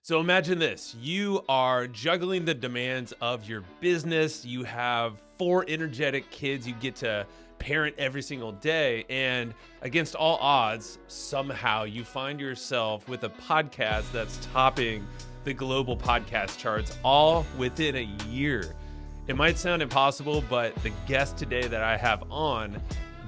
So imagine this. You are juggling the demands of your business. You have four energetic kids you get to parent every single day. And against all odds, somehow you find yourself with a podcast that's topping the global podcast charts all within a year. It might sound impossible, but the guest today that I have on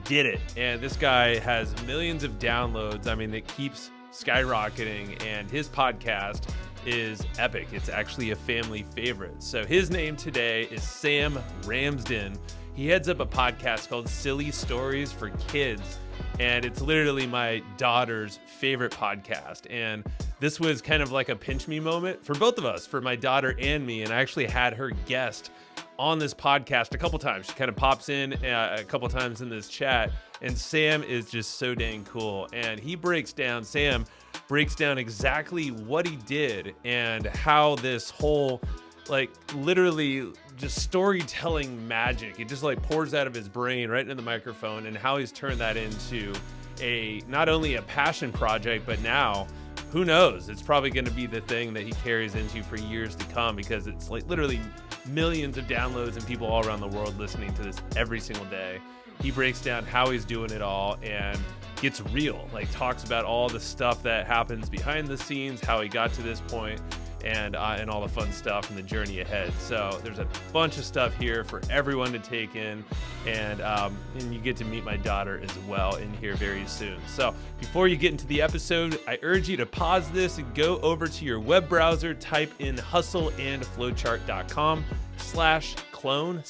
did it. And this guy has millions of downloads. I mean, it keeps skyrocketing, and his podcast is epic. It's actually a family favorite. So his name today is Sam Ramsden. He heads up a podcast called Silly Stories for Kids, and it's literally my daughter's favorite podcast. And this was kind of like a pinch me moment for both of us, for my daughter and me. And I actually had her guest on this podcast a couple times. She kind of pops in a couple times in this chat, and Sam is just so dang cool. And Sam breaks down exactly what he did and how this whole, like, literally just storytelling magic, it just like pours out of his brain right into the microphone, and how he's turned that into not only a passion project, but now, who knows, it's probably going to be the thing that he carries into for years to come, because it's like literally millions of downloads and people all around the world listening to this every single day. He breaks down how he's doing it all and gets real, like talks about all the stuff that happens behind the scenes, how he got to this point, and all the fun stuff and the journey ahead. So there's a bunch of stuff here for everyone to take in, and you get to meet my daughter as well in here very soon. So before you get into the episode, I urge you to pause this and go over to your web browser, type in hustleandflowchart.com/clone, CLONE.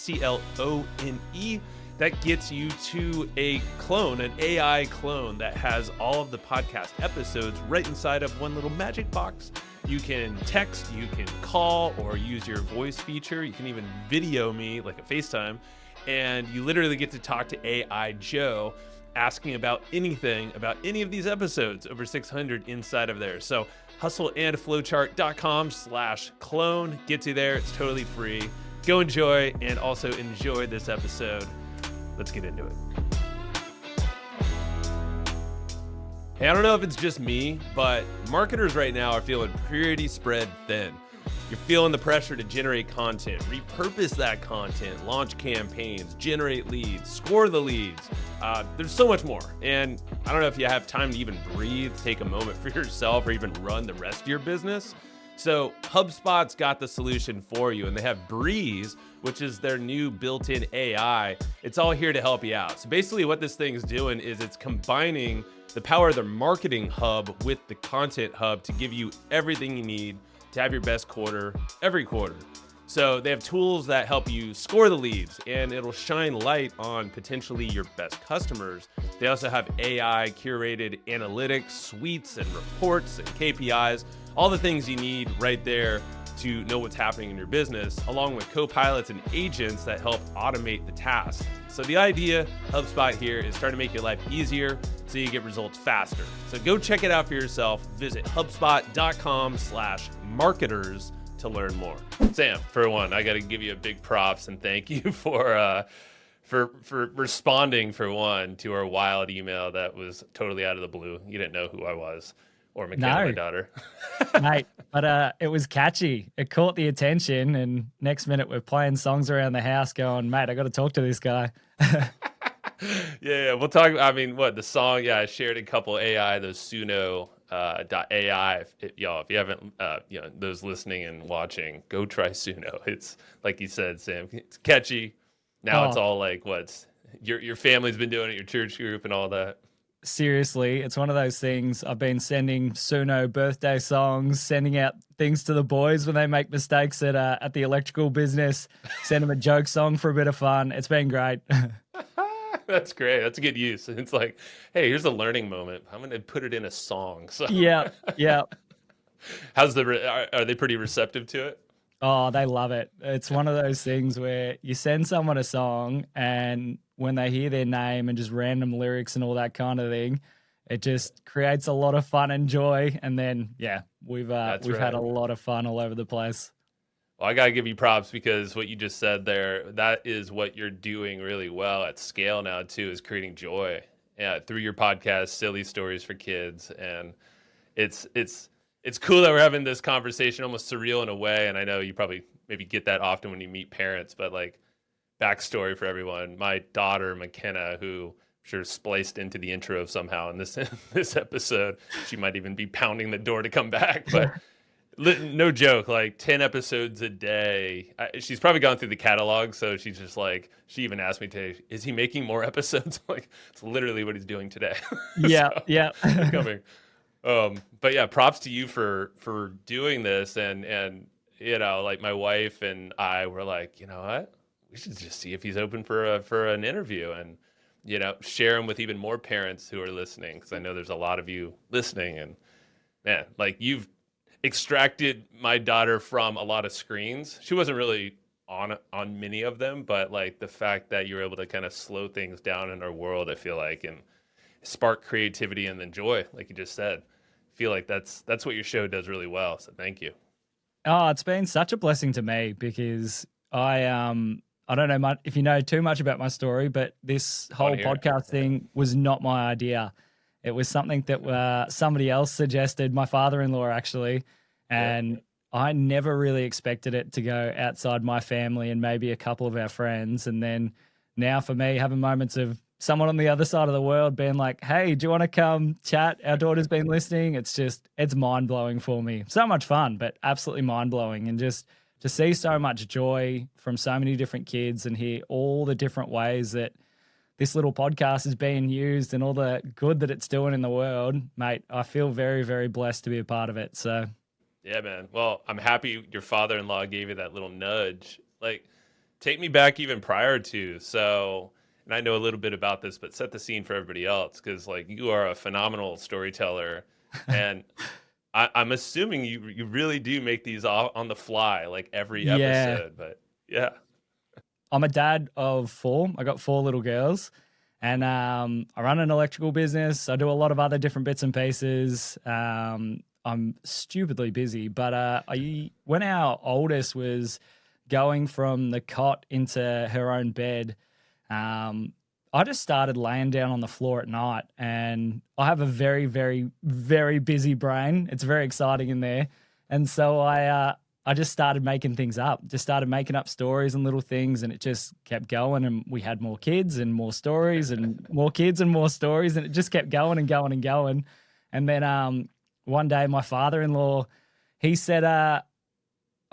That gets you to a clone, an AI clone that has all of the podcast episodes right inside of one little magic box. You can text, you can call, or use your voice feature. You can even video me like a FaceTime, and you literally get to talk to AI Joe, asking about anything about any of these episodes, over 600 inside of there. So hustleandflowchart.com/clone gets you there. It's totally free. Go enjoy, and also enjoy this episode. Let's get into it. Hey, I don't know if it's just me, but marketers right now are feeling pretty spread thin. You're feeling the pressure to generate content, repurpose that content, launch campaigns, generate leads, score the leads. There's so much more. And I don't know if you have time to even breathe, take a moment for yourself, or even run the rest of your business. So HubSpot's got the solution for you, and they have Breeze, which is their new built-in AI. It's all here to help you out. So basically what this thing is doing is it's combining the power of their marketing hub with the content hub to give you everything you need to have your best quarter every quarter. So they have tools that help you score the leads, and it'll shine light on potentially your best customers. They also have AI curated analytics, suites, and reports and KPIs, all the things you need right there to know what's happening in your business, along with co-pilots and agents that help automate the tasks. So the idea, HubSpot here, is trying to make your life easier so you get results faster. So go check it out for yourself. Visit HubSpot.com/marketers to learn more. Sam, for one, I got to give you a big props and thank you for responding, for one, to our wild email that was totally out of the blue. You didn't know who I was or McKenna, my daughter. Mate, but it was catchy. It caught the attention, and next minute we're playing songs around the house going, mate, I got to talk to this guy. Yeah, we'll talk. I mean, the song, I shared a couple AI, those Suno .ai. If you haven't, those listening and watching, go try Suno. It's like you said, Sam, it's catchy. Now it's all like, your family's been doing it, your church group and all that. Seriously, it's one of those things. I've been sending Suno birthday songs, sending out things to the boys when they make mistakes at the electrical business, send them a joke song for a bit of fun. It's been great. That's great. That's a good use. It's like, hey, here's a learning moment. I'm going to put it in a song. So. Yeah. How's are they pretty receptive to it? Oh, they love it. It's one of those things where you send someone a song, and when they hear their name and just random lyrics and all that kind of thing, it just creates a lot of fun and joy. And then, we've had a lot of fun all over the place. Well, I got to give you props, because what you just said there, that is what you're doing really well at scale now too, is creating joy through your podcast, Silly Stories for Kids. And it's it's cool that we're having this conversation, almost surreal in a way. And I know you probably maybe get that often when you meet parents, but like backstory for everyone. My daughter, McKenna, who I'm sure spliced into the intro somehow in this this episode, she might even be pounding the door to come back. But no joke, like 10 episodes a day. She's probably gone through the catalog, so she's just like, she even asked me today, is he making more episodes? Like, it's literally what he's doing today. Yeah, So, yeah. it's coming. But yeah, props to you for doing this, and you know, like my wife and I were like, you know what, we should just see if he's open for an interview, and you know, share him with even more parents who are listening, because I know there's a lot of you listening, and man, like you've extracted my daughter from a lot of screens. She wasn't really on many of them, but like the fact that you're able to kind of slow things down in our world, I feel like, and spark creativity and then joy, like you just said. I feel like that's what your show does really well. So thank you. Oh, it's been such a blessing to me because I don't know much if you know too much about my story, but this I want whole to hear it. podcast thing was not my idea. It was something that somebody else suggested, my father-in-law actually, Yeah. and I never really expected it to go outside my family and maybe a couple of our friends. And then now for me, having moments of someone on the other side of the world being like, hey, do you want to come chat? Our daughter's been listening. It's mind blowing for me. So much fun, but absolutely mind blowing. And just to see so much joy from so many different kids and hear all the different ways that this little podcast is being used and all the good that it's doing in the world, mate, I feel very, very blessed to be a part of it. So Yeah, man. Well, I'm happy your father-in-law gave you that little nudge. Like, take me back even prior to. So, and I know a little bit about this, but set the scene for everybody else, because like you are a phenomenal storyteller, and I'm assuming you really do make these all on the fly, like every yeah, episode. But yeah, I'm a dad of four. I got four little girls, and I run an electrical business. I do a lot of other different bits and pieces. I'm stupidly busy, but when our oldest was going from the cot into her own bed, I just started laying down on the floor at night, and I have a very, very, very busy brain. It's very exciting in there, and so I just started making things up, just started making up stories and little things, and it just kept going. And we had more kids and more stories and more kids and more stories, and it just kept going and going and going. And then one day, my father-in-law, he said, "I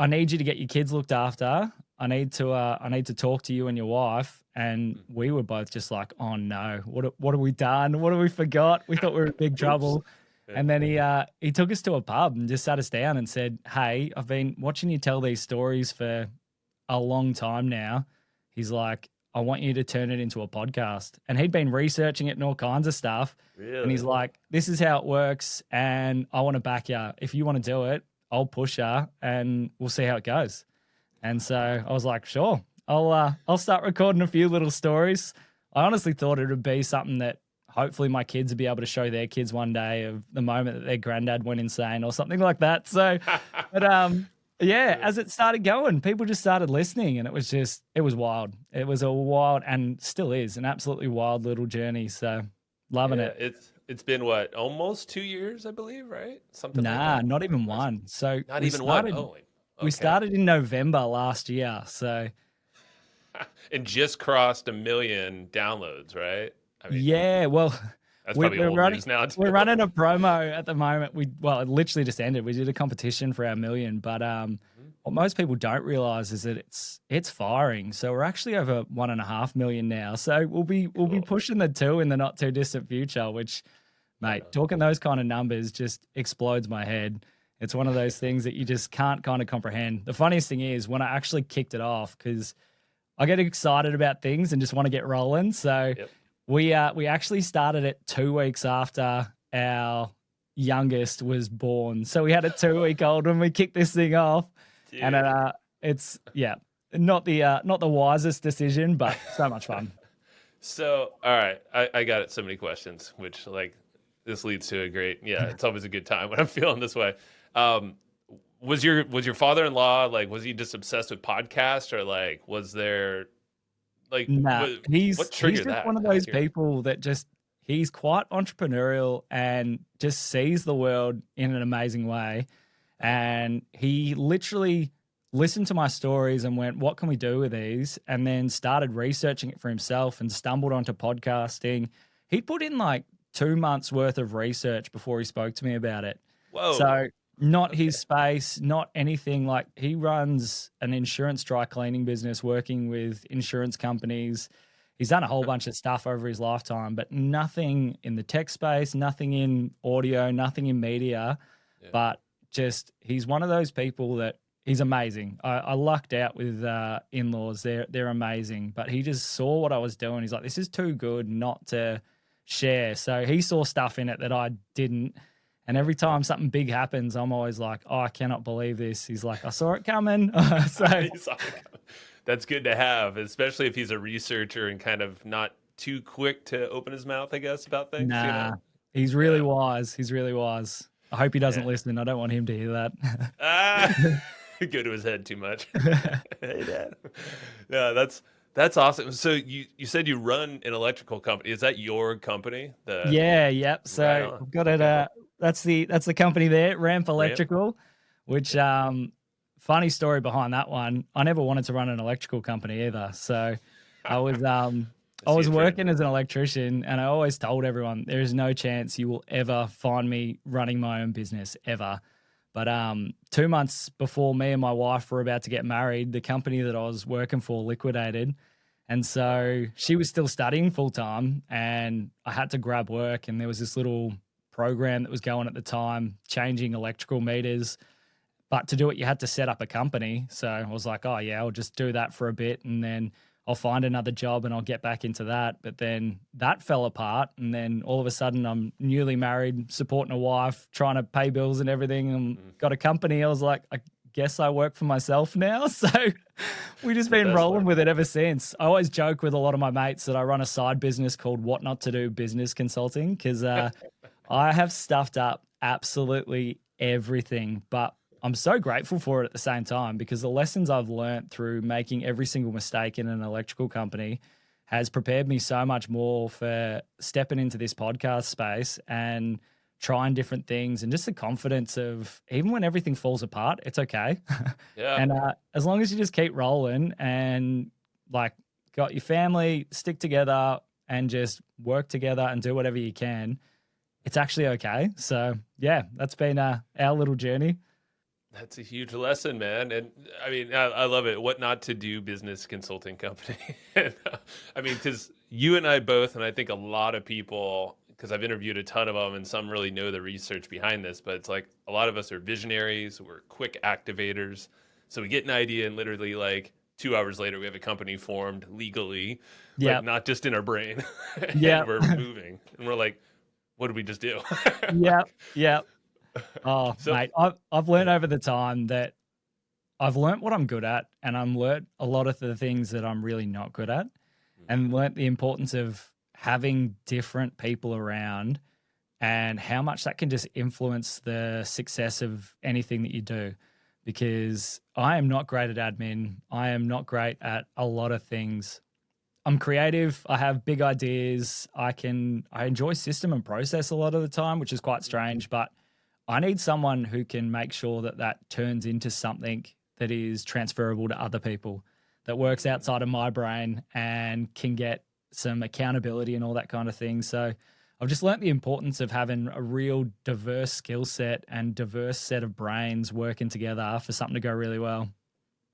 need you to get your kids looked after. I need to talk to you and your wife." And we were both just like, "Oh no, what have we done? What have we forgot? We thought we were in big oops. trouble." Yeah. And then he took us to a pub and just sat us down and said, "Hey, I've been watching you tell these stories for a long time now." He's like, "I want you to turn it into a podcast." And he'd been researching it and all kinds of stuff. And he's Really? like, "This is how it works, and I want to back you. If you want to do it, I'll push you, and we'll see how it goes." And so I was like, "Sure, I'll start recording a few little stories." I honestly thought it would be something that hopefully my kids would be able to show their kids one day of the moment that their granddad went insane or something like that. So, but yeah, as it started going, people just started listening, and it was wild. It was a wild, and still is an absolutely wild little journey. So, loving Yeah, it. it's been what, almost 2 years, I believe, right? Something like Nah, that. not even Or is it one. So not even one? Oh, wait. we Okay. started in November last year. So And just crossed 1 million downloads, right? I mean, yeah, well, that's we're, probably we're old running news now we're too. running a promo at the moment. It literally just ended. We did a competition for our million, but Mhm. what most people don't realize is that it's firing. So we're actually over 1.5 million now. So we'll be Cool. pushing the two in the not too distant future. Which, Right mate, on. talking those kind of numbers just explodes my head. It's one of those things that you just can't kind of comprehend. The funniest thing is when I actually kicked it off because I get excited about things and just want to get rolling. So Yep. we actually started it 2 weeks after our youngest was born. So we had a 2 week old when we kicked this thing off, and Dude. it's yeah, not the wisest decision, but so much fun. So, all right, I got it. So many questions, which like this leads to a great, yeah, it's always a good time when I'm feeling this way. Um, was your father-in-law like, was he just obsessed with podcasts, or like was there like Nah, what he's triggered just that? one of I'm those curious. people that just he's quite entrepreneurial and just sees the world in an amazing way. And he literally listened to my stories and went, what can we do with these? And then started researching it for himself and stumbled onto podcasting. He put in like 2 months worth of research before he spoke to me about it. Whoa. So not Okay. his space, not anything. Like, he runs an insurance dry cleaning business working with insurance companies. He's done a whole bunch of stuff over his lifetime, but nothing in the tech space, nothing in audio, nothing in media. Yeah. But just, he's one of those people that he's amazing. I lucked out with in-laws. They're amazing. But he just saw what I was doing. He's like, this is too good not to share. So he saw stuff in it that I didn't. And every time something big happens, I'm always like, oh, I cannot believe this. He's like, I saw it coming. So that's good to have, especially if he's a researcher and kind of not too quick to open his mouth, I guess, about things. nah, he's really wise. He's really wise. I hope he doesn't Yeah. listen. I don't want him to hear that. Go to his head too much. Hey, Dad. Yeah, that's awesome. So you said you run an electrical company. Is that your company? Yeah, yep. So Right on. I've got it. That's the company there, Ramp Electrical, which funny story behind that one. I never wanted to run an electrical company either. So I was working as an electrician, and I always told everyone there is no chance you will ever find me running my own business ever. But 2 months before me and my wife were about to get married, the company that I was working for liquidated. And so she was still studying full time, and I had to grab work. And there was this little program that was going at the time, changing electrical meters. But to do it, you had to set up a company. So I was like, oh, yeah, I'll just do that for a bit, and then I'll find another job and I'll get back into that. But then that fell apart. And then all of a sudden, I'm newly married, supporting a wife, trying to pay bills and everything, and got a company. I was like, I guess I work for myself now. So we just been rolling with it ever since. I always joke with a lot of my mates that I run a side business called What Not to Do Business Consulting, because I have stuffed up absolutely everything, but I'm so grateful for it at the same time, because the lessons I've learned through making every single mistake in an electrical company has prepared me so much more for stepping into this podcast space and trying different things, and just the confidence of, even when everything falls apart, it's okay. Yeah. And as long as you just keep rolling and like got your family, stick together and just work together and do whatever you can, it's actually okay. So yeah, that's been our little journey. That's a huge lesson, man. And I mean, I love it. What Not to Do Business Consulting Company. And, I mean, because you and I both, and I think a lot of people, because I've interviewed a ton of them and some really know the research behind this, but it's like a lot of us are visionaries, we're quick activators. So we get an idea and literally like 2 hours later, we have a company formed legally, like not just in our brain. Yeah. We're moving and we're like, what did we just do? Yep. Oh, mate, I've learned over the time that I've learned what I'm good at, and I'm learned a lot of the things that I'm really not good at, and learned the importance of having different people around and how much that can just influence the success of anything that you do. Because I am not great at admin. I am not great at a lot of things. I'm creative. I have big ideas. I enjoy system and process a lot of the time, which is quite strange, but I need someone who can make sure that that turns into something that is transferable to other people, that works outside of my brain and can get some accountability and all that kind of thing. So I've just learnt the importance of having a real diverse skill set and diverse set of brains working together for something to go really well.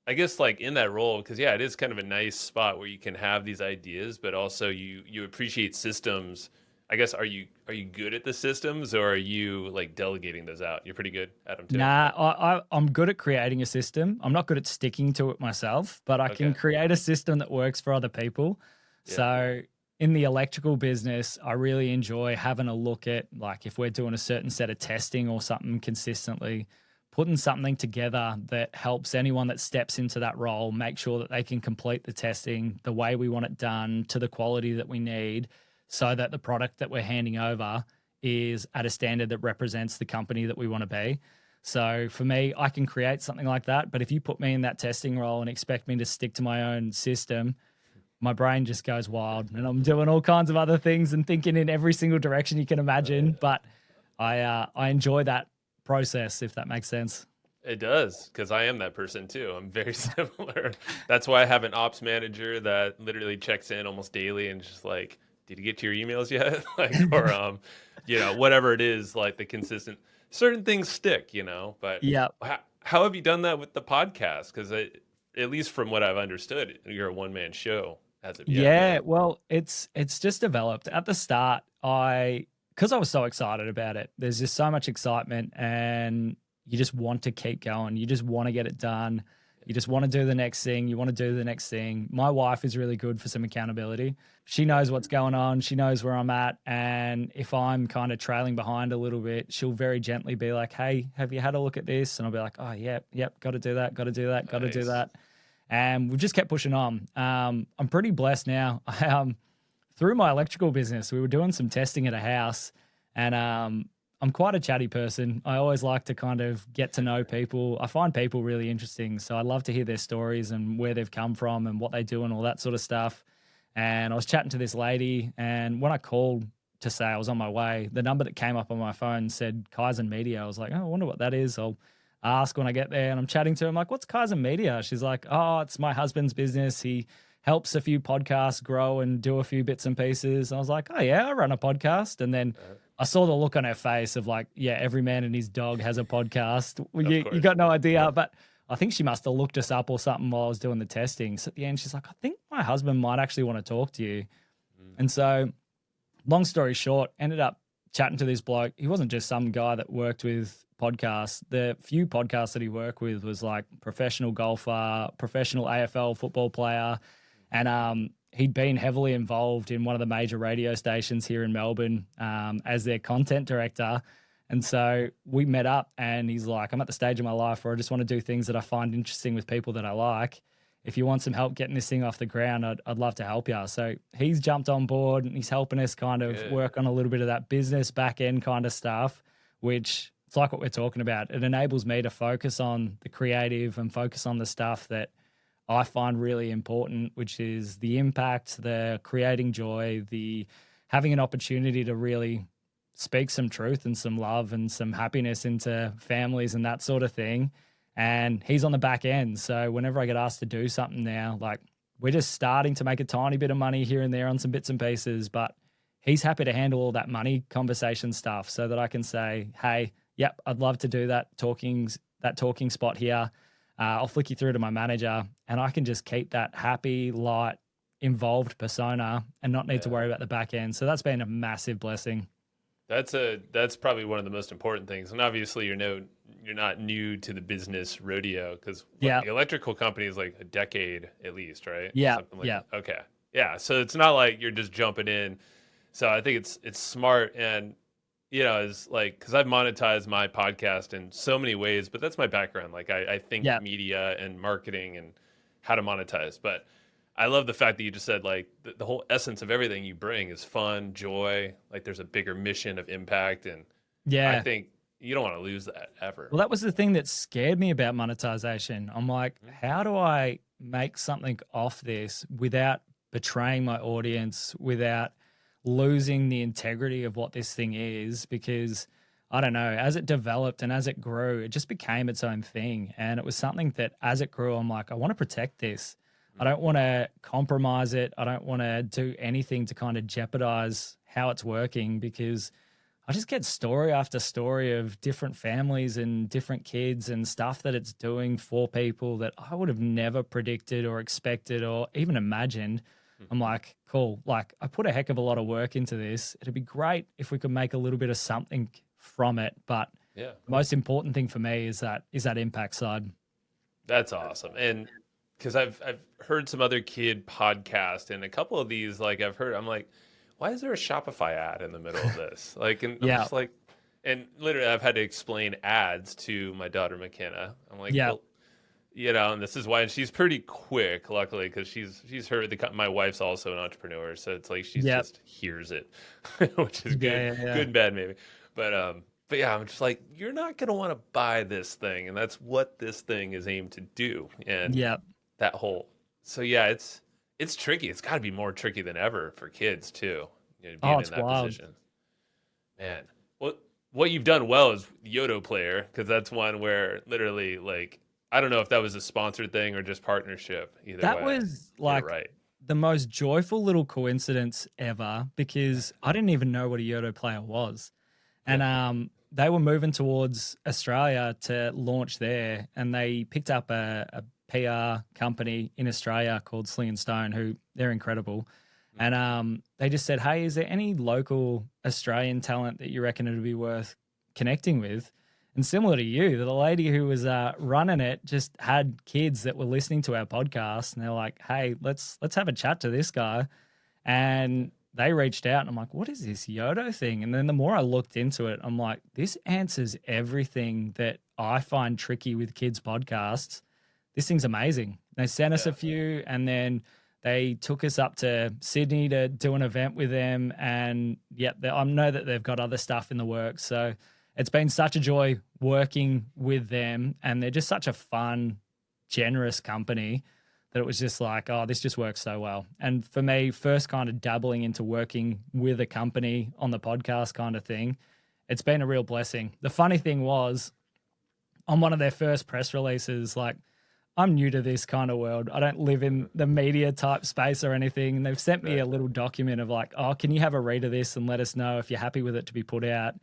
I guess like in that role, because yeah, it is kind of a nice spot where you can have these ideas, but also you appreciate systems. I guess are you good at the systems, or are you like delegating those out? You're pretty good at them too. Nah, I'm good at creating a system. I'm not good at sticking to it myself, but I can create a system that works for other people. Yeah. So in the electrical business, I really enjoy having a look at, like, if we're doing a certain set of testing or something consistently, putting something together that helps anyone that steps into that role make sure that they can complete the testing the way we want it done, to the quality that we need, so that the product that we're handing over is at a standard that represents the company that we want to be. So for me, I can create something like that. But if you put me in that testing role and expect me to stick to my own system, my brain just goes wild, and I'm doing all kinds of other things and thinking in every single direction you can imagine. But I enjoy that process, if that makes sense. It does, because I am that person too. I'm very similar. That's why I have an ops manager that literally checks in almost daily and just like, did you get to your emails yet? Like, or whatever it is, like the consistent certain things stick, But Yeah. how have you done that with the podcast? Because at least from what I've understood, you're a one-man show as of yet. Yeah, well, it's just developed. At the start, because I was so excited about it. There's just so much excitement, and you just want to keep going. You just want to get it done. You just want to do the next thing. You want to do the next thing. My wife is really good for some accountability. She knows what's going on. She knows where I'm at. And if I'm kind of trailing behind a little bit, she'll very gently be like, "Hey, have you had a look at this?" And I'll be like, "Oh, yep, got to do that, got to do that, got to do Nice. that." And we've just kept pushing on. I'm pretty blessed now. Through my electrical business, we were doing some testing at a house, and I'm quite a chatty person. I always like to kind of get to know people. I find people really interesting, so I love to hear their stories and where they've come from and what they do and all that sort of stuff. And I was chatting to this lady, and when I called to say I was on my way, the number that came up on my phone said Kaizen Media. I was like, oh, I wonder what that is. I'll ask when I get there. And I'm chatting to her. I'm like, what's Kaizen Media? She's like, oh, it's my husband's business. He helps a few podcasts grow and do a few bits and pieces. I was like, oh, yeah, I run a podcast. And then I saw the look on her face of like, yeah, every man and his dog has a podcast. Well, you got no idea. But I think she must have looked us up or something while I was doing the testing. So at the end, she's like, I think my husband might actually want to talk to you. And so, long story short, ended up chatting to this bloke. He wasn't just some guy that worked with podcasts. The few podcasts that he worked with was like professional golfer, professional AFL football player. And he'd been heavily involved in one of the major radio stations here in Melbourne as their content director. And so we met up, and he's like, I'm at the stage of my life where I just want to do things that I find interesting with people that I like. If you want some help getting this thing off the ground, I'd love to help you. So he's jumped on board, and he's helping us kind of work on a little bit of that business back end kind of stuff, which it's like what we're talking about. It enables me to focus on the creative and focus on the stuff that I find really important, which is the impact, the creating joy, the having an opportunity to really speak some truth and some love and some happiness into families and that sort of thing. And he's on the back end. So whenever I get asked to do something now, like we're just starting to make a tiny bit of money here and there on some bits and pieces, but he's happy to handle all that money conversation stuff so that I can say, hey, yep, I'd love to do that talking spot here. I'll flick you through to my manager, and I can just keep that happy, light, involved persona and not need to worry about the back end. So that's been a massive blessing. That's probably one of the most important things. And obviously you're not new to the business rodeo, because the electrical company is like a decade at least, right? Yeah. Something like that. Okay. Yeah. So it's not like you're just jumping in. So I think it's smart. And it's like, because I've monetized my podcast in so many ways, but that's my background. Like I think media and marketing and how to monetize. But I love the fact that you just said like the whole essence of everything you bring is fun, joy. Like there's a bigger mission of impact. And I think you don't want to lose that ever. Well, that was the thing that scared me about monetization. I'm like, how do I make something off this without betraying my audience, without losing the integrity of what this thing is? Because I don't know, as it developed and as it grew, it just became its own thing. And it was something that as it grew, I'm like, I want to protect this. I don't want to compromise it. I don't want to do anything to kind of jeopardize how it's working, because I just get story after story of different families and different kids and stuff that it's doing for people that I would have never predicted or expected or even imagined. I'm like, cool. Like I put a heck of a lot of work into this. It'd be great if we could make a little bit of something from it. But the most important thing for me is that impact side. That's awesome. And because I've heard some other kid podcast, and a couple of these, like I'm like, why is there a Shopify ad in the middle of this? Like, and I'm just like, and literally I've had to explain ads to my daughter McKenna. I'm like, well, and this is why. And she's pretty quick, luckily, because she's heard my wife's also an entrepreneur, so it's like she just hears it, which is good, good and bad maybe. But yeah, I'm just like, you're not gonna want to buy this thing, and that's what this thing is aimed to do. And that whole, so yeah, It's tricky. It's got to be more tricky than ever for kids too, Oh, being in it's that wild. position. Man, what you've done well is Yodo Player, because that's one where literally, like, I don't know if that was a sponsored thing or just partnership. Either That way, was get it like right. the most joyful little coincidence ever because I didn't even know what a Yodo player was. And Yeah. they were moving towards Australia to launch there, and they picked up a PR company in Australia called Sling and Stone, who they're incredible. Mm. And they just said, "Hey, is there any local Australian talent that you reckon it would be worth connecting with?" And similar to you, the lady who was running it just had kids that were listening to our podcast, and they're like, "Hey, let's have a chat to this guy." And they reached out, and I'm like, what is this Yodo thing? And then the more I looked into it, I'm like, this answers everything that I find tricky with kids' podcasts. This thing's amazing. They sent us a Yeah. few, and then they took us up to Sydney to do an event with them. And yeah, I know that they've got other stuff in the works. So it's been such a joy working with them. And they're just such a fun, generous company that it was just like, oh, this just works so well. And for me, first kind of dabbling into working with a company on the podcast kind of thing, it's been a real blessing. The funny thing was, on one of their first press releases, like, I'm new to this kind of world. I don't live in the media type space or anything. And they've sent me Right. a little document of like, oh, can you have a read of this and let us know if you're happy with it to be put out?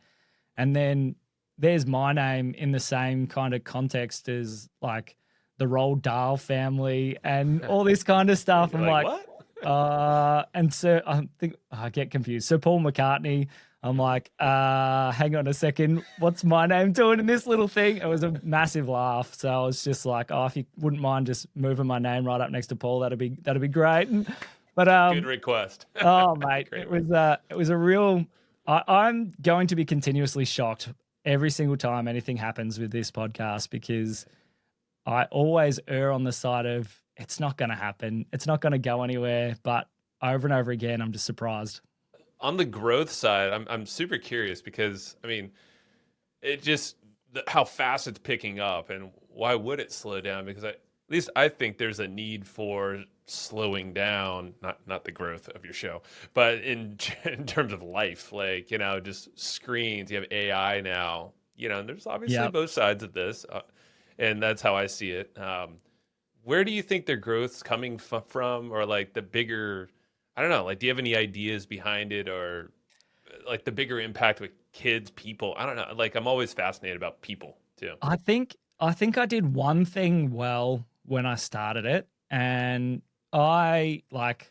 And then there's my name in the same kind of context as like the Roald Dahl family and all this kind of stuff. You're I'm like, like, what? and so I think I get confused. So Paul McCartney, I'm Mhm. like, hang on a second, what's my name doing in this little thing? It was a massive laugh. So I was just like, oh, if you wouldn't mind just moving my name right up next to Paul, that'd be great. But Good request. oh mate, Great it was a real. I'm going to be continuously shocked every single time anything happens with this podcast because I always err on the side of it's not going to happen. It's not going to go anywhere. But over and over again, I'm just surprised. On the growth side, I'm super curious because I mean, it just how fast it's picking up, and why would it slow down? Because at least I think there's a need for slowing down, not the growth of your show, but in terms of life, like, just screens. You have AI now, and there's obviously Yeah, both sides of this, and that's how I see it. Where do you think their growth's coming from, or like the bigger? I don't know. Like, do you have any ideas behind it, or like the bigger impact with kids, people? I don't know. Like, I'm always fascinated about people too. I think I did one thing well when I started it, and I like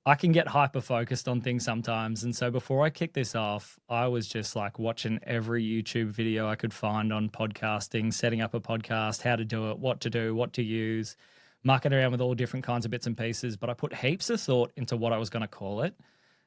I can get hyper focused on things sometimes. And so before I kicked this off, I was just like watching every YouTube video I could find on podcasting, setting up a podcast, how to do it, what to do, what to use, mucking around with all different kinds of bits and pieces. But I put heaps of thought into what I was going to call it.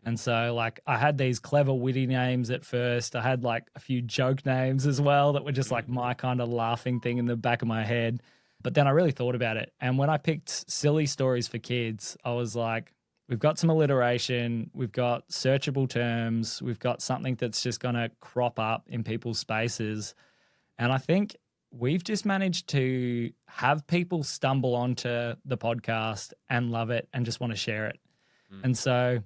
And so, like, I had these clever, witty names at first. I had like a few joke names as well that were just like Mm-hmm. my kind of laughing thing in the back of my head. But then I really thought about it. And when I picked silly stories for kids, I was like, we've got some alliteration, we've got searchable terms, we've got something that's just going to crop up in people's spaces. And I think we've just managed to have people stumble onto the podcast and love it and just want to share it. Mm. And so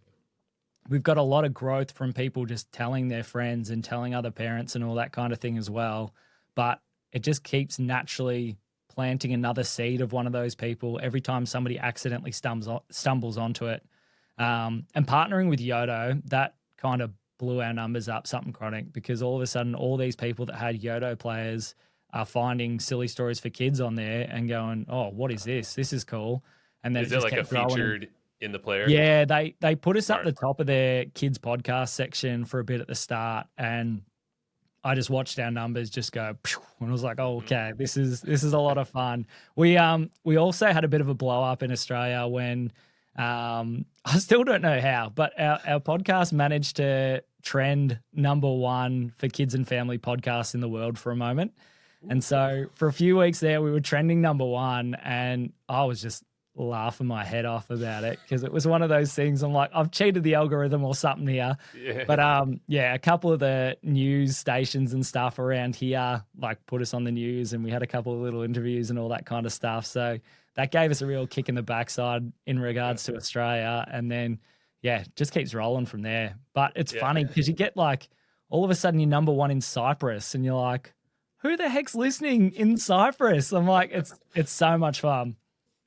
we've got a lot of growth from people just telling their friends and telling other parents and all that kind of thing as well. But it just keeps naturally planting another seed of one of those people every time somebody accidentally stumbles onto it. And partnering with Yodo, that kind of blew our numbers up something chronic because all of a sudden, all these people that had Yodo players are finding silly stories for kids on there and going, oh, what is this? This is cool. And then it Is it just like a kept growing and featured in the player? yeah, they put us up Smart. the top of their kids podcast section for a bit at the start, and I just watched our numbers just go, phew, and I was like, oh, Hmm. okay, this is a lot of fun. We also had a bit of a blow up in Australia when I still don't know how, but our podcast managed to trend number one for kids and family podcasts in the world for a moment. And Ooh. so for a few weeks there, we were trending number one, and I was just laughing my head off about it because it was one of those things. I'm like, I've cheated the algorithm or something here. Yeah. But yeah, a couple of the news stations and stuff around here like put us on the news, and we had a couple of little interviews and all that kind of stuff. So that gave us a real kick in the backside in regards to Australia. And then, yeah, just keeps rolling from there. But it's funny because you get like all of a sudden you're number one in Cyprus, and you're like, who the heck's listening in Cyprus? I'm like, it's so much fun.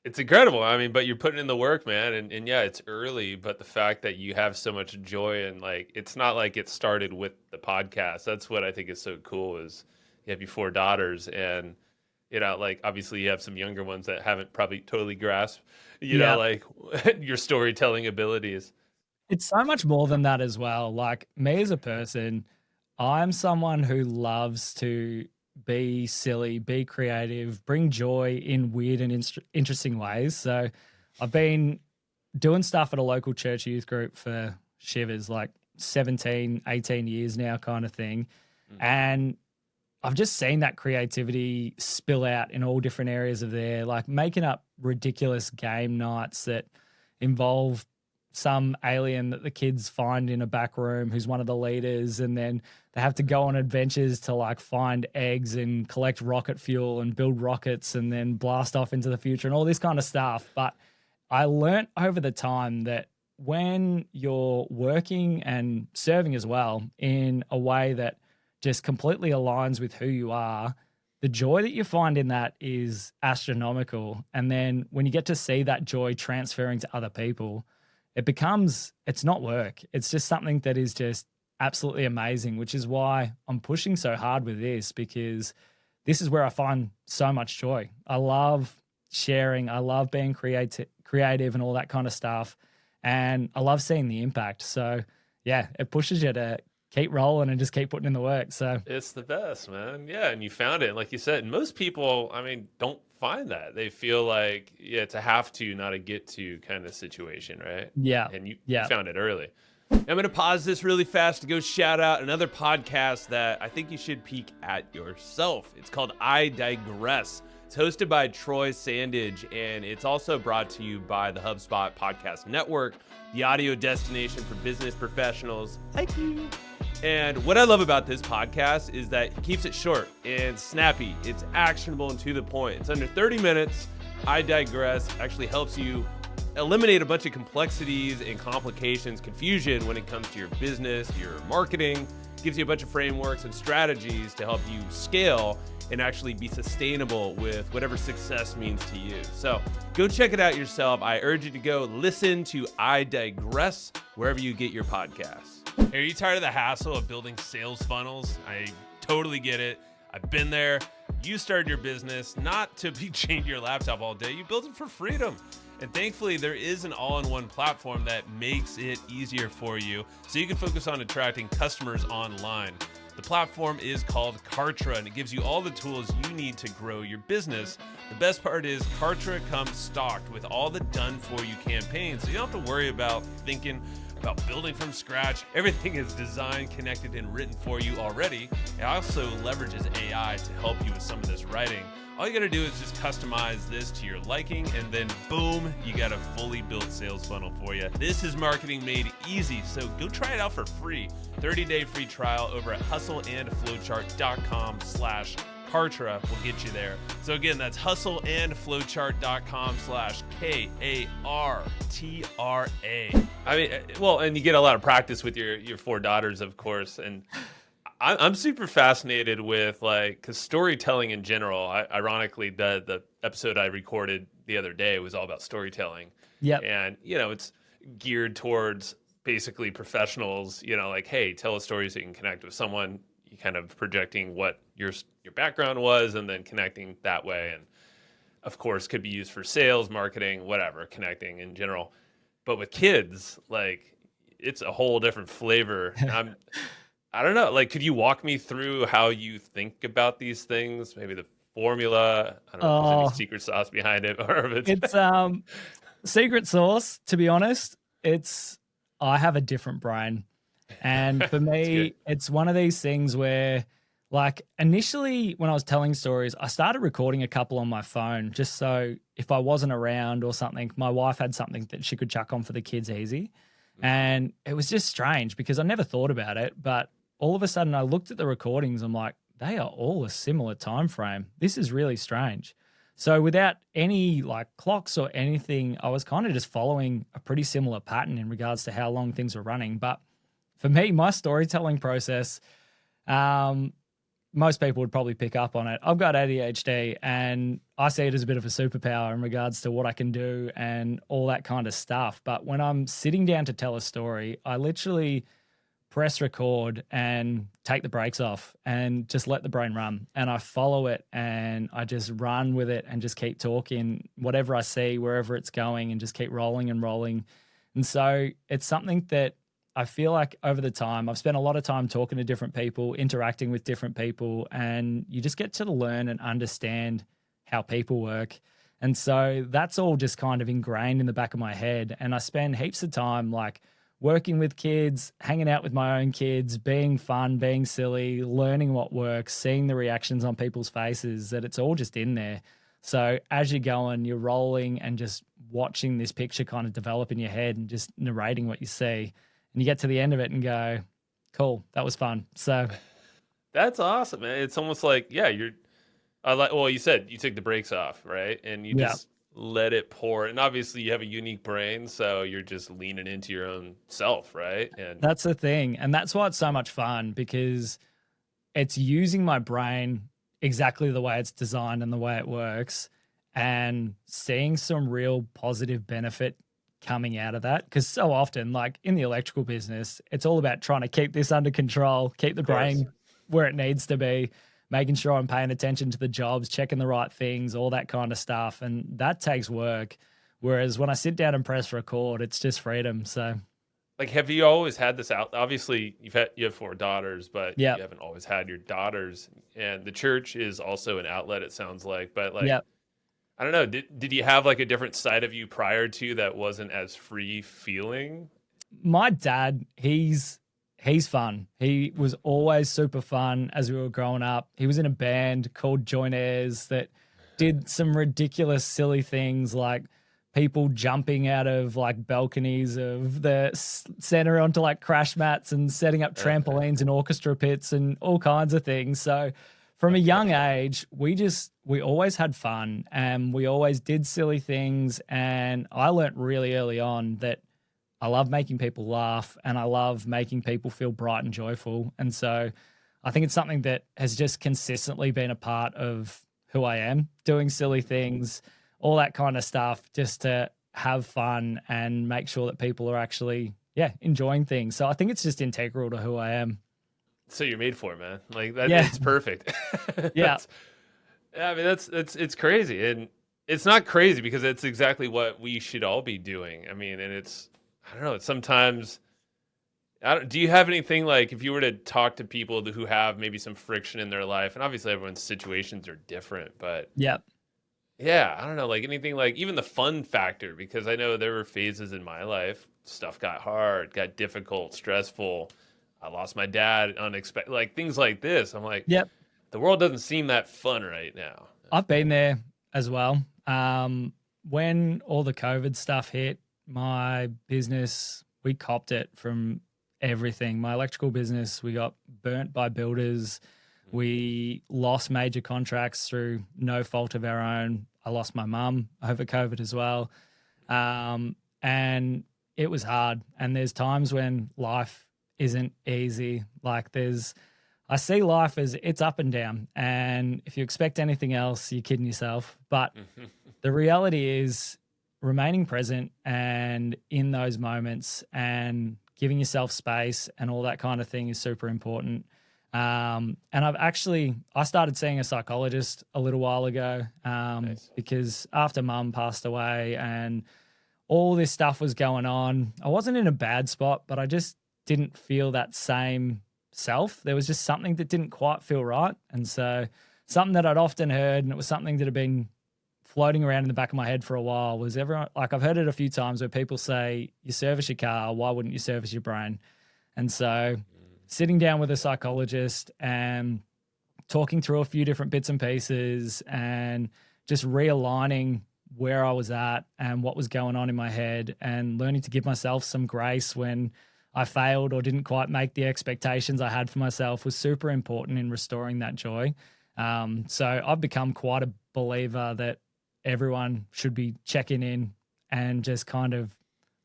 It's incredible. I mean, but you're putting in the work, man. And yeah, it's early, but the fact that you have so much joy, and like, it's not like it started with the podcast. That's what I think is so cool is you have your 4 daughters, and, you know, like, obviously you have some younger ones that haven't probably totally grasped, you know, like your storytelling abilities. It's so much more than that as well. Like me as a person, I'm someone who loves to be silly, be creative, bring joy in weird and interesting ways. So I've been doing stuff at a local church youth group for shivers, like 17, 18 years now kind of thing. And I've just seen that creativity spill out in all different areas of there, like making up ridiculous game nights that involve some alien that the kids find in a back room who's one of the leaders, and then they have to go on adventures to like find eggs and collect rocket fuel and build rockets and then blast off into the future and all this kind of stuff. But I learnt over the time that when you're working and serving as well in a way that just completely aligns with who you are, the joy that you find in that is astronomical. And then when you get to see that joy transferring to other people, it's not work. It's just something that is just absolutely amazing, which is why I'm pushing so hard with this, because this is where I find so much joy. I love sharing. I love being creative and all that kind of stuff. And I love seeing the impact. So yeah, it pushes you to keep rolling and just keep putting in the work. So It's the best, man. Yeah, and you found it. And like you said, and most people, I mean, don't find that. They feel like, yeah, it's a have to, not a get to kind of situation, right? yeah, And you yeah. found it early. I'm going to pause this really fast to go shout out another podcast that I think you should peek at yourself. It's called iDigress. It's hosted by Troy Sandage, and it's also brought to you by the HubSpot Podcast Network, the audio destination for business professionals like you. And what I love about this podcast is that it keeps it short and snappy. It's actionable and to the point. It's under 30 minutes. iDigress actually helps you eliminate a bunch of complexities and complications, confusion when it comes to your business, your marketing. Gives you a bunch of frameworks and strategies to help you scale and actually be sustainable with whatever success means to you. So go check it out yourself. I urge you to go listen to iDigress wherever you get your podcasts. Hey, are you tired of the hassle of building sales funnels? I totally get it. I've been there. You started your business not to be chained to your laptop all day. You built it for freedom. And thankfully, there is an all-in-one platform that makes it easier for you so you can focus on attracting customers online. The platform is called Kartra, and it gives you all the tools you need to grow your business. The best part is Kartra comes stocked with all the done-for-you campaigns, so you don't have to worry about thinking about building from scratch. Everything is designed, connected, and written for you already. It also leverages AI to help you with some of this writing. All you gotta do is just customize this to your liking, and then boom, you got a fully built sales funnel for you. This is marketing made easy, so go try it out for free. 30-day free trial over at hustleandflowchart.com/Kartra will get you there. So again, that's hustleandflowchart.com/KARTRA. I mean, well, and you get a lot of practice with your 4 daughters, of course, and I'm super fascinated with, like, because storytelling in general, ironically, the episode I recorded the other day was all about storytelling. Yeah. And, you know, it's geared towards basically professionals, you know, like, hey, tell a story so you can connect with someone. You kind of projecting what your background was and then connecting that way. And of course, could be used for sales, marketing, whatever, connecting in general. But with kids, like, it's a whole different flavor. I don't know. Like, could you walk me through how you think about these things? Maybe the formula. I don't know if there's any secret sauce behind it, or if it's secret sauce. To be honest, I have a different brain, and for me, it's one of these things where, Like initially when I was telling stories, I started recording a couple on my phone just so if I wasn't around or something, my wife had something that she could chuck on for the kids easy. Mhm. And it was just strange because I never thought about it, but all of a sudden I looked at the recordings, I'm like, they are all a similar time frame. This is really strange. So without any like clocks or anything, I was kind of just following a pretty similar pattern in regards to how long things were running. But for me, my storytelling process, um, most people would probably pick up on it. I've got ADHD and I see it as a bit of a superpower in regards to what I can do and all that kind of stuff. But when I'm sitting down to tell a story, I literally press record and take the brakes off and just let the brain run. And I follow it and I just run with it and just keep talking, whatever I see, wherever it's going, and just keep rolling and rolling. And so it's something that I feel like over the time, I've spent a lot of time talking to different people, interacting with different people, and you just get to learn and understand how people work. And so that's all just kind of ingrained in the back of my head. And I spend heaps of time like working with kids, hanging out with my own kids, being fun, being silly, learning what works, seeing the reactions on people's faces, that it's all just in there. So as you're going, you're rolling and just watching this picture kind of develop in your head and just narrating what you see. And you get to the end of it and go, cool, that was fun. So That's awesome, man. It's almost like, yeah, I like, well, you said you took the brakes off, right? And you yeah, just let it pour. And obviously you have a unique brain, so you're just leaning into your own self, right? And that's the thing. And that's why it's so much fun, because it's using my brain exactly the way it's designed and the way it works, and seeing some real positive benefit coming out of that. Because so often, like in the electrical business, it's all about trying to keep this under control, keep the of course. brain where it needs to be, making sure I'm paying attention to the jobs, checking the right things, all that kind of stuff. And that takes work. Whereas when I sit down and press record, it's just freedom. So, Like, have you always had this out? Obviously, you have four daughters, but yeah, you haven't always had your daughters. And the church is also an outlet, it sounds like. But like, yeah. I don't know, did you have like a different side of you prior to that wasn't as free feeling? My dad, he's fun. He was always super fun as we were growing up. He was in a band called Joinaires that did some ridiculous, silly things like people jumping out of like balconies of the center onto like crash mats and setting up trampolines and orchestra pits and all kinds of things. So from a young age, we always had fun and we always did silly things. And I learned really early on that I love making people laugh and I love making people feel bright and joyful. And so I think it's something that has just consistently been a part of who I am, doing silly things, all that kind of stuff, just to have fun and make sure that people are actually, yeah, enjoying things. So I think it's just integral to who I am. So you're made for it, man. Like that, Yeah. it's perfect. Yeah. That's, yeah, I mean, that's it's crazy, and it's not crazy because it's exactly what we should all be doing. I mean, and it's, I don't know. It's sometimes, do you have anything like if you were to talk to people who have maybe some friction in their life, and obviously everyone's situations are different, but Yeah. yeah, I don't know, like anything like even the fun factor, because I know there were phases in my life, stuff got hard, got difficult, stressful. I lost my dad unexpected, like things like this. I'm like, Yep. the world doesn't seem that fun right now. I've been there as well. When all the COVID stuff hit, my business, we copped it from everything. My electrical business, we got burnt by builders. We lost major contracts through no fault of our own. I lost my mum over COVID as well. And it was hard. And there's times when life isn't easy. Like I see life as it's up and down. And if you expect anything else, you're kidding yourself. But the reality is remaining present and in those moments and giving yourself space and all that kind of thing is super important. And I started seeing a psychologist a little while ago, Nice. because after mum passed away and all this stuff was going on, I wasn't in a bad spot, but I just didn't feel that same self. There was just something that didn't quite feel right. And so something that I'd often heard, and it was something that had been floating around in the back of my head for a while, was everyone, like I've heard it a few times where people say, you service your car, why wouldn't you service your brain? And so sitting down with a psychologist and talking through a few different bits and pieces and just realigning where I was at and what was going on in my head, and learning to give myself some grace when I failed or didn't quite make the expectations I had for myself was super important in restoring that joy. So I've become quite a believer that everyone should be checking in and just kind of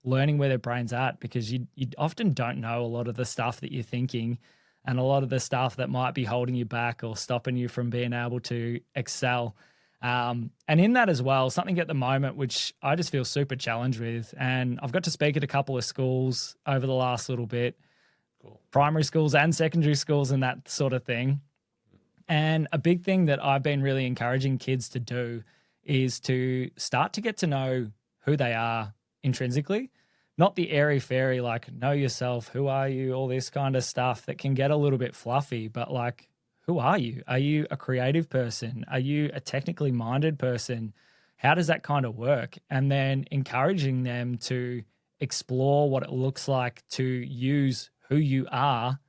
learning where their brain's at, because you often don't know a lot of the stuff that you're thinking and a lot of the stuff that might be holding you back or stopping you from being able to excel. And in that as well, something at the moment which I just feel super challenged with, and I've got to speak at a couple of schools over the last little bit, Cool. primary schools and secondary schools and that sort of thing. And a big thing that I've been really encouraging kids to do is to start to get to know who they are intrinsically, not the airy fairy, like know yourself, who are you, all this kind of stuff that can get a little bit fluffy, but like, who are you? Are you a creative person? Are you a technically minded person? How does that kind of work? And then encouraging them to explore what it looks like to use who you are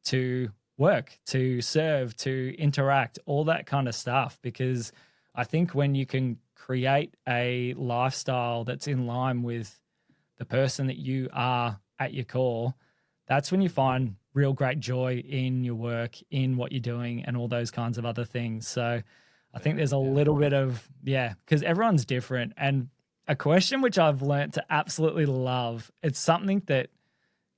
to work, to serve, to interact, all that kind of stuff. Because I think when you can create a lifestyle that's in line with the person that you are at your core, that's when you find real great joy in your work, in what you're doing, and all those kinds of other things. So I think there's a little bit of, because everyone's different. And a question which I've learned to absolutely love, it's something that,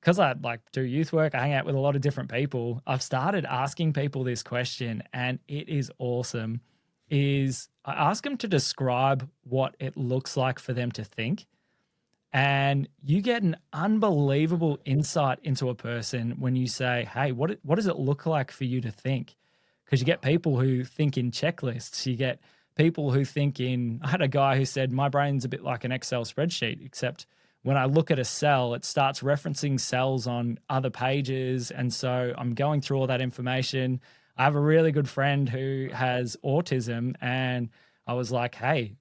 because I like do youth work, I hang out with a lot of different people, I've started asking people this question, and it is awesome, is I ask them to describe what it looks like for them to think. And you get an unbelievable insight into a person when you say, hey, what does it look like for you to think? Because you get people who think in checklists. You get people who think in, I had a guy who said, my brain's a bit like an Excel spreadsheet, except when I look at a cell, it starts referencing cells on other pages. And so I'm going through all that information. I have a really good friend who has autism, and I was like, hey,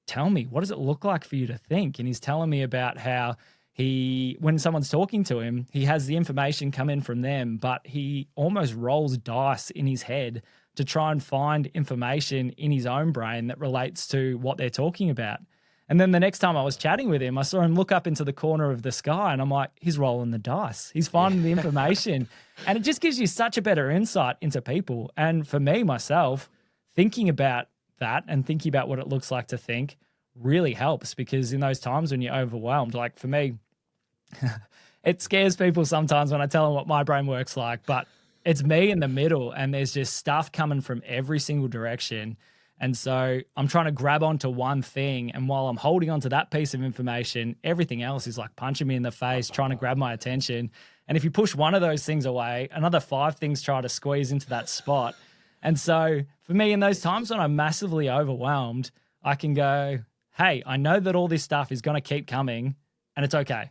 tell me, what does it look like for you to think? And he's telling me about how when someone's talking to him, he has the information come in from them, but he almost rolls dice in his head to try and find information in his own brain that relates to what they're talking about. And then the next time I was chatting with him, I saw him look up into the corner of the sky, and I'm like, he's rolling the dice. He's finding the information. And it just gives you such a better insight into people. And for me, myself, thinking about that and thinking about what it looks like to think really helps, because in those times when you're overwhelmed, like for me, it scares people sometimes when I tell them what my brain works like, but it's me in the middle, and there's just stuff coming from every single direction. And so I'm trying to grab onto one thing, and while I'm holding onto that piece of information, everything else is like punching me in the face, trying to grab my attention. And if you push one of those things away, another 5 things try to squeeze into that spot. And so for me, in those times when I'm massively overwhelmed, I can go, hey, I know that all this stuff is going to keep coming, and it's okay.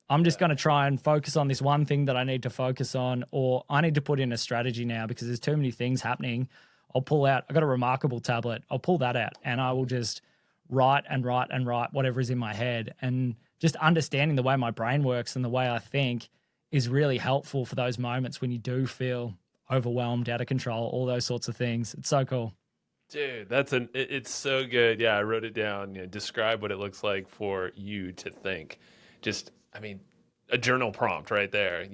I'm just going to try and focus on this one thing that I need to focus on, or I need to put in a strategy now because there's too many things happening. I'll pull out, I've got a Remarkable tablet. I'll pull that out, and I will just write and write and write whatever is in my head. And just understanding the way my brain works and the way I think is really helpful for those moments when you do feel overwhelmed, out of control, all those sorts of things. It's so cool. Dude, it's so good. Yeah, I wrote it down. Describe what it looks like for you to think. Just, I mean, a journal prompt right there,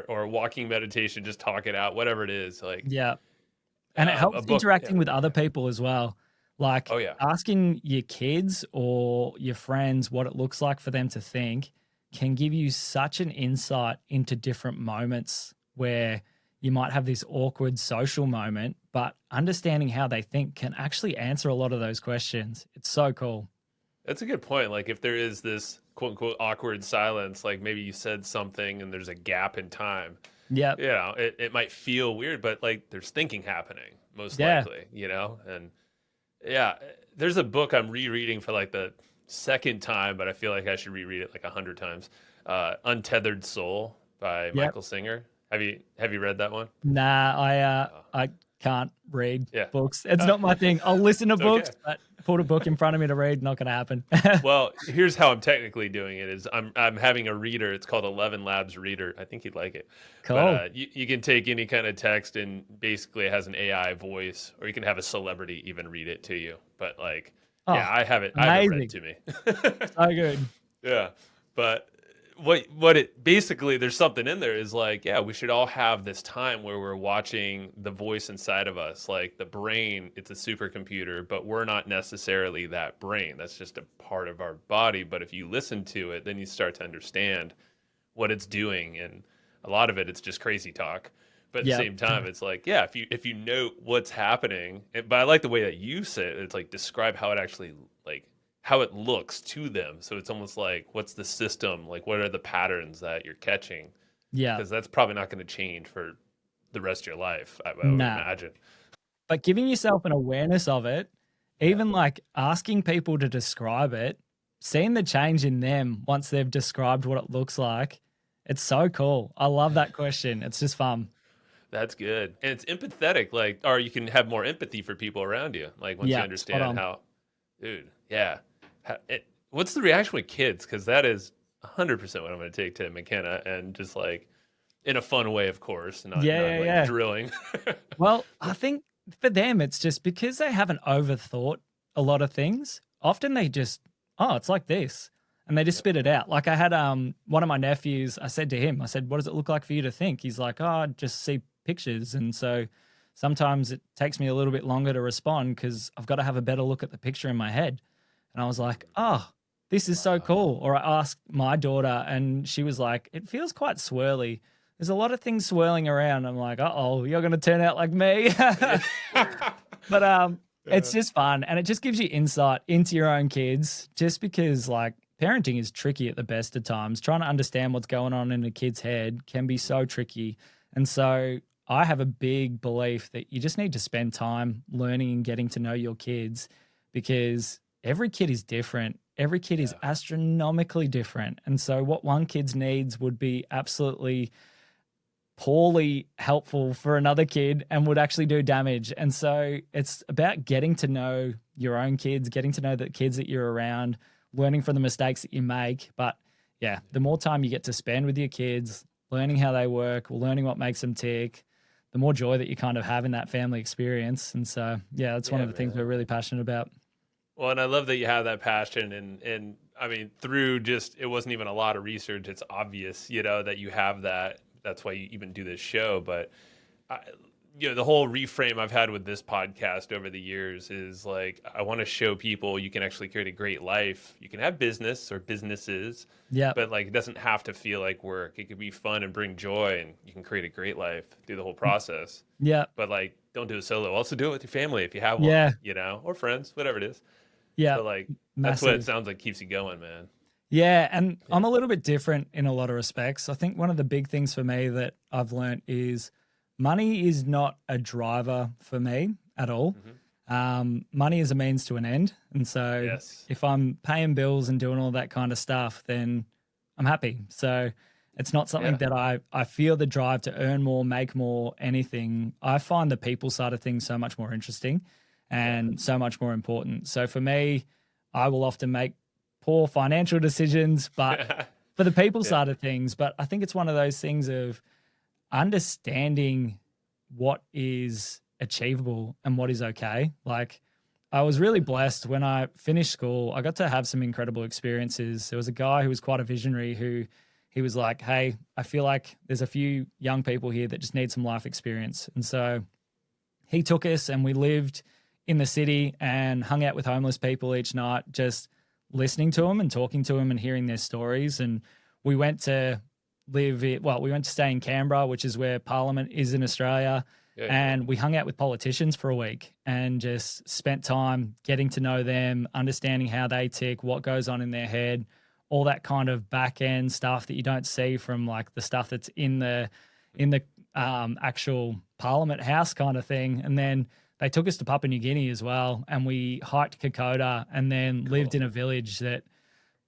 or walking meditation, just talk it out, whatever it is. Like, Yeah. And it a helps book. interacting with other people as well. Like Oh yeah. asking your kids or your friends what it looks like for them to think can give you such an insight into different moments where you might have this awkward social moment, but understanding how they think can actually answer a lot of those questions. It's so cool. That's a good point. Like if there is this quote unquote awkward silence, like maybe you said something and there's a gap in time, Yeah. it might feel weird, but like there's thinking happening most Yeah. likely, and yeah, there's a book I'm rereading for like the second time, but I feel like I should reread it like 100 times. Untethered Soul by Yep. Michael Singer. Have you read that one? Nah, Oh. I can't read Yeah. books. It's not my thing. I'll listen to It's books, okay. but put a book in front of me to read, not going to happen. Well, here's how I'm technically doing it is I'm having a reader. It's called 11 Labs Reader. I think you'd like it. But Cool. you can take any kind of text and basically it has an AI voice, or you can have a celebrity even read it to you. But like, yeah, Oh, I have it read amazing. to me. So good. Yeah, but what it basically, there's something in there is like, yeah, we should all have this time where we're watching the voice inside of us, like the brain. It's a supercomputer, but we're not necessarily that brain. That's just a part of our body. But if you listen to it, then you start to understand what it's doing, and a lot of it's just crazy talk. But at the Yeah. same time, it's like, yeah, if you know what's happening, but I like the way that you say it. It's like describe how it actually like how it looks to them. So it's almost like what's the system? Like what are the patterns that you're catching? Yeah. Because that's probably not going to change for the rest of your life, I would Nah. imagine. But giving yourself an awareness of it, Yeah. even like asking people to describe it, seeing the change in them once they've described what it looks like, it's so cool. I love that question. It's just fun. That's good. And it's empathetic, like, or you can have more empathy for people around you. Like once you Yeah, spot understand on. how, dude, yeah. What's the reaction with kids? Because that is 100% what I'm going to take to McKenna, and just like in a fun way, of course, Yeah, not yeah, like yeah. drilling. Well, I think for them, it's just because they haven't overthought a lot of things. Often they just, oh, it's like this, and they just Yep. spit it out. Like I had one of my nephews. I said to him, I said, "What does it look like for you to think?" He's like, "Oh, I just see pictures," and so sometimes it takes me a little bit longer to respond because I've got to have a better look at the picture in my head. And I was like, "Oh, this is so Wow. cool." Or I asked my daughter, and she was like, "It feels quite swirly. There's a lot of things swirling around." I'm like, "Uh-oh, you're gonna turn out like me." But it's Yeah. just fun, and it just gives you insight into your own kids. Just because like parenting is tricky at the best of times, trying to understand what's going on in a kid's head can be so tricky. And so I have a big belief that you just need to spend time learning and getting to know your kids, because every kid is different. Every kid is Yeah. astronomically different. And so what one kid's needs would be absolutely poorly helpful for another kid and would actually do damage. And so it's about getting to know your own kids, getting to know the kids that you're around, learning from the mistakes that you make. But yeah, the more time you get to spend with your kids, learning how they work, learning what makes them tick, the more joy that you kind of have in that family experience. And so, yeah, that's one Yeah, of the things we're man. really passionate about. Well, and I love that you have that passion, and I mean, through just it wasn't even a lot of research. It's obvious, that you have that. That's why you even do this show. But I, the whole reframe I've had with this podcast over the years is like I want to show people you can actually create a great life. You can have business or businesses, Yeah. but like it doesn't have to feel like work. It could be fun and bring joy, and you can create a great life through the whole process. Yeah. But like, don't do it solo. Also, do it with your family if you have one, Yeah. or friends, whatever it is. Yeah. But like, that's what it Massive. sounds like keeps you going, man. Yeah, and Yeah. I'm a little bit different in a lot of respects. I think one of the big things for me that I've learned is money is not a driver for me at all. Hmm. Money is a means to an end. And so Yes. if I'm paying bills and doing all that kind of stuff, then I'm happy. So it's not something Yeah. that I feel the drive to earn more, make more, anything. I find the people side of things so much more interesting Yeah. and so much more important. So for me, I will often make poor financial decisions, but for the people Yeah. side of things. But I think it's one of those things of understanding what is achievable and what is okay. Like, I was really blessed when I finished school. I got to have some incredible experiences. There was a guy who was quite a visionary who he was like, "Hey, I feel like there's a few young people here that just need some life experience." And so he took us and we lived in the city and hung out with homeless people each night, just listening to them and talking to them and hearing their stories. And we went to we went to stay in Canberra, which is where Parliament is in Australia. Yeah. And we hung out with politicians for a week and just spent time getting to know them, understanding how they tick, what goes on in their head, all that kind of back end stuff that you don't see from like the stuff that's in the actual Parliament House kind of thing. And then they took us to Papua New Guinea as well, and we hiked Kokoda and then lived Cool. in a village that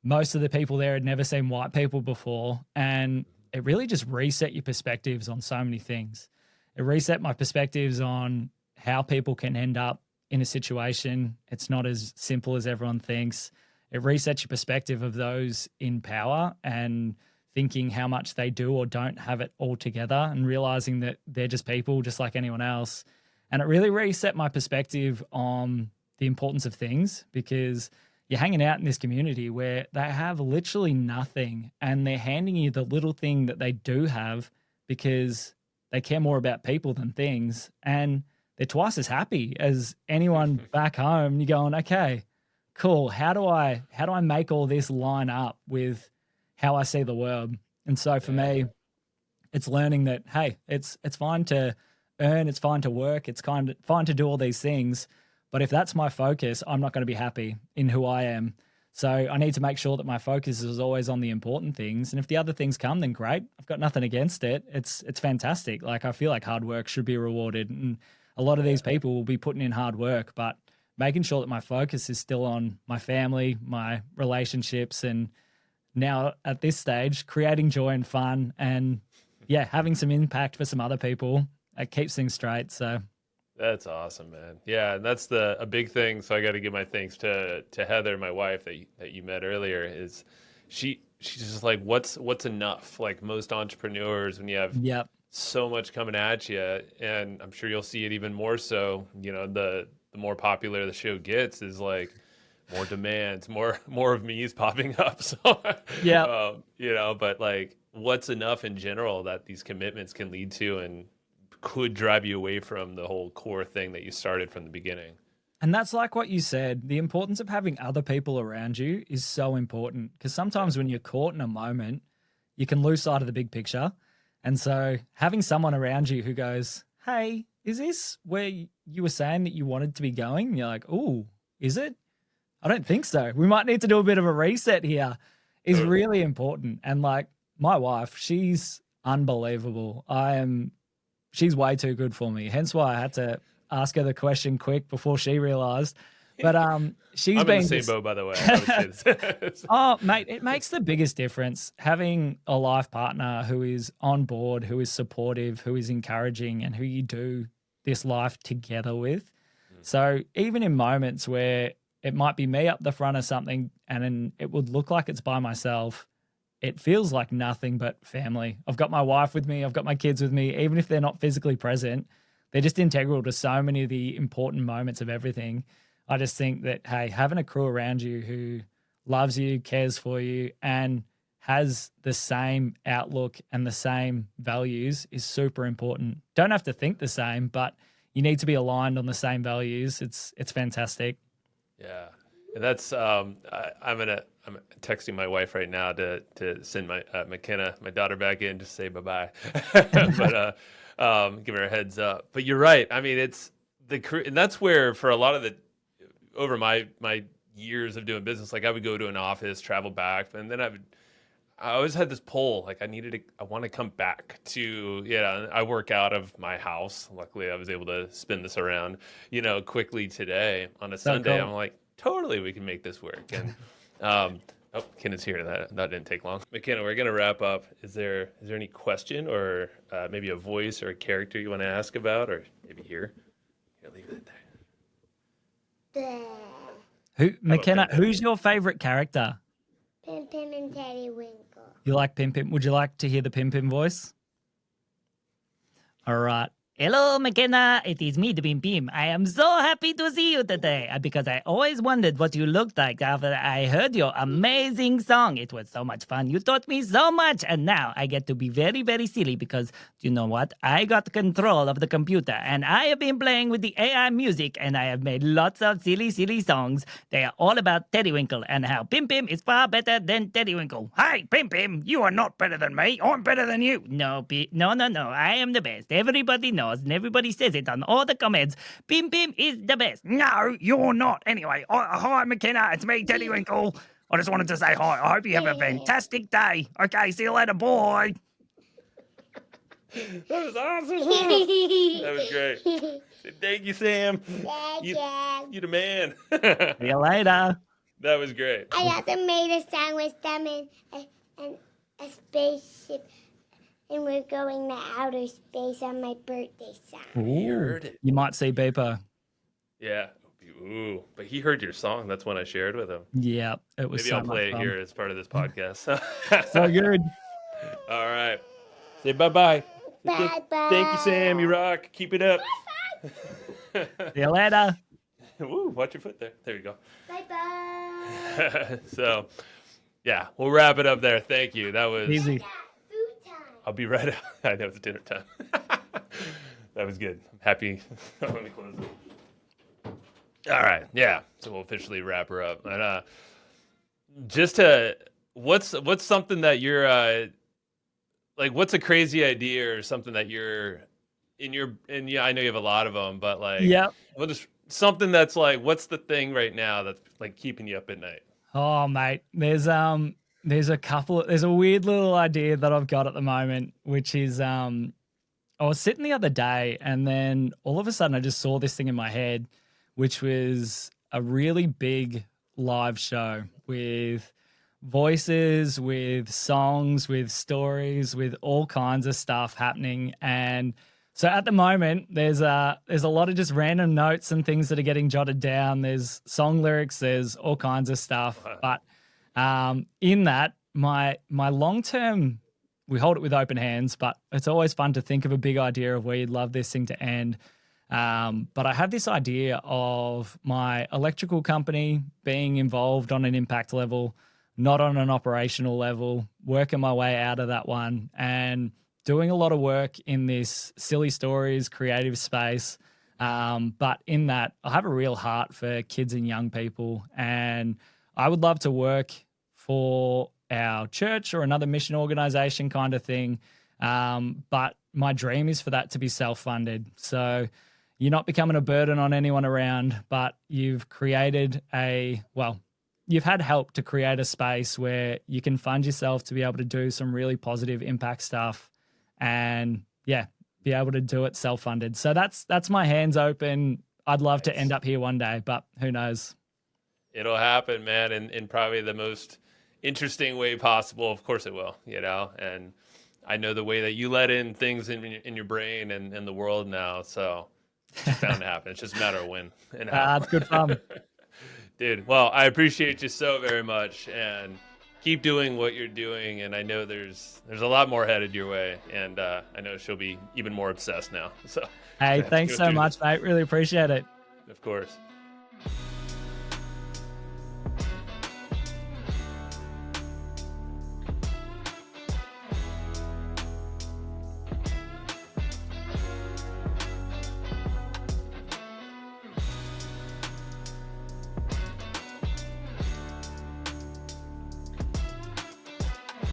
most of the people there had never seen white people before. And it really just reset your perspectives on so many things. It reset my perspectives on how people can end up in a situation. It's not as simple as everyone thinks. It resets your perspective of those in power and thinking how much they do or don't have it all together, and realizing that they're just people just like anyone else. And it really reset my perspective on the importance of things, because you're hanging out in this community where they have literally nothing and they're handing you the little thing that they do have because they care more about people than things. And they're twice as happy as anyone back home. You're going, okay, cool. How do I make all this line up with how I see the world? And so for me, it's learning that, hey, it's fine to earn, it's fine to work, it's kind of fine to do all these things. But if that's my focus, I'm not going to be happy in who I am. So I need to make sure that my focus is always on the important things. And if the other things come, then great. I've got nothing against it. It's fantastic. Like, I feel like hard work should be rewarded. And a lot of these people will be putting in hard work, but making sure that my focus is still on my family, my relationships, and now at this stage, creating joy and fun, and having some impact for some other people. It keeps things straight. So That's awesome, man. Yeah, and that's a big thing. So I got to give my thanks to Heather, my wife that you met earlier. Is she's just like, what's enough? Like most entrepreneurs, when you have so much coming at you, and I'm sure you'll see it even more so. You know, the more popular the show gets, is like more demands, more of me is popping up. So you know, but like, what's enough in general that these commitments can lead to, and could drive you away from the whole core thing that you started from the beginning. And that's like what you said. The importance of having other people around you is so important, because sometimes when you're caught in a moment, you can lose sight of the big picture. And so having someone around you who goes, hey, is this where you were saying that you wanted to be going? And you're like, oh, is it? I don't think so. We might need to do a bit of a reset here, is really important. And like my wife, she's unbelievable. She's way too good for me. Hence why I had to ask her the question quick before she realized. But she's I'm in the same boat, by the way. Oh, mate, it makes the biggest difference having a life partner who is on board, who is supportive, who is encouraging, and who you do this life together with. So even in moments where it might be me up the front of something and then it would look like it's by myself, it feels like nothing but family. I've got my wife with me. I've got my kids with me. Even if they're not physically present, they're just integral to so many of the important moments of everything. I just think that, hey, having a crew around you who loves you, cares for you, and has the same outlook and the same values is super important. Don't have to think the same, but you need to be aligned on the same values. It's fantastic. Yeah. And that's I'm texting my wife right now to send my McKenna, my daughter, back in to say bye-bye. But give her a heads up. But you're right. I mean, it's and that's where, for a lot of over my years of doing business, like I would go to an office, travel back, and then I always had this pull, like I want to come back to, I work out of my house. Luckily I was able to spin this around, quickly today on a Sunday. Cool. I'm like, totally, we can make this work. And Kenneth's here. That didn't take long. McKenna, we're gonna wrap up. Is there any question or maybe a voice or a character you want to ask about, or maybe here? Here, leave it there. McKenna, who's your favorite character? Pim Pim and Teddy Winkle. You like Pim Pim? Would you like to hear the Pim Pim voice? All right. Hello, McKenna. It is me, the Pim Pim. I am so happy to see you today because I always wondered what you looked like after I heard your amazing song. It was so much fun. You taught me so much, and now I get to be very, very silly because, you know what? I got control of the computer, and I have been playing with the AI music, and I have made lots of silly, silly songs. They are all about Teddy Winkle and how Pim Pim is far better than Teddy Winkle. Hey, Pim Pim, you are not better than me. I'm better than you. No. I am the best. Everybody knows. And everybody says it on all the comments. Pim Pim is the best. No, you're not. Anyway, hi, McKenna. It's me, Teddy Winkle. I just wanted to say hi. I hope you have a fantastic day. Okay, see you later, boy. That was awesome. That was great. Thank you, Sam. You the man. See you later. That was great. I also made a song with them and a spaceship and we're going to outer space on my birthday song. You heard it. You might see Beeper. Yeah. Ooh, but he heard your song. That's one I shared with him. Yeah, it was Maybe so I'll play much it fun. here as part of this podcast. So good. All right. Say bye-bye. Bye-bye. Thank you, Sam. You rock. Keep it up. See you later. Ooh, watch your foot there. There you go. Bye-bye. So, yeah, we'll wrap it up there. Thank you. That was Easy. Food time. I'll be right out. I know it's dinner time. That was good. I'm happy. Let me close it. All right. Yeah. So we'll officially wrap her up. And just to what's something that you're like, what's a crazy idea or something that you're and yeah, I know you have a lot of them, but like, Yep. what is something that's like, what's the thing right now that's like keeping you up at night? Oh, mate, there's a weird little idea that I've got at the moment, which is I was sitting the other day and then all of a sudden I just saw this thing in my head, which was a really big live show with voices, with songs, with stories, with all kinds of stuff happening. And so at the moment, there's a lot of just random notes and things that are getting jotted down. There's song lyrics, there's all kinds of stuff. Wow. But in that, my long term, we hold it with open hands. But it's always fun to think of a big idea of where you'd love this thing to end. But I have this idea of my electrical company being involved on an impact level, not on an operational level, working my way out of that one and doing a lot of work in this silly stories, creative space. But in that, I have a real heart for kids and young people. And I would love to work for our church or another mission organization kind of thing. But my dream is for that to be self-funded. So you're not becoming a burden on anyone around, but you've created you've had help to create a space where you can fund yourself to be able to do some really positive impact stuff and be able to do it self-funded. So that's my hands open. I'd love to end up here one day, but who knows? It'll happen, man, in probably the most interesting way possible. Of course it will, and I know the way that you let in things in your brain and the world now. So it's just bound to happen. It's just a matter of when and how. It's good fun. Dude, well, I appreciate you so very much and keep doing what you're doing. And I know there's a lot more headed your way. And I know she'll be even more obsessed now. So Hey, thanks so much, mate. Really appreciate it. Of course.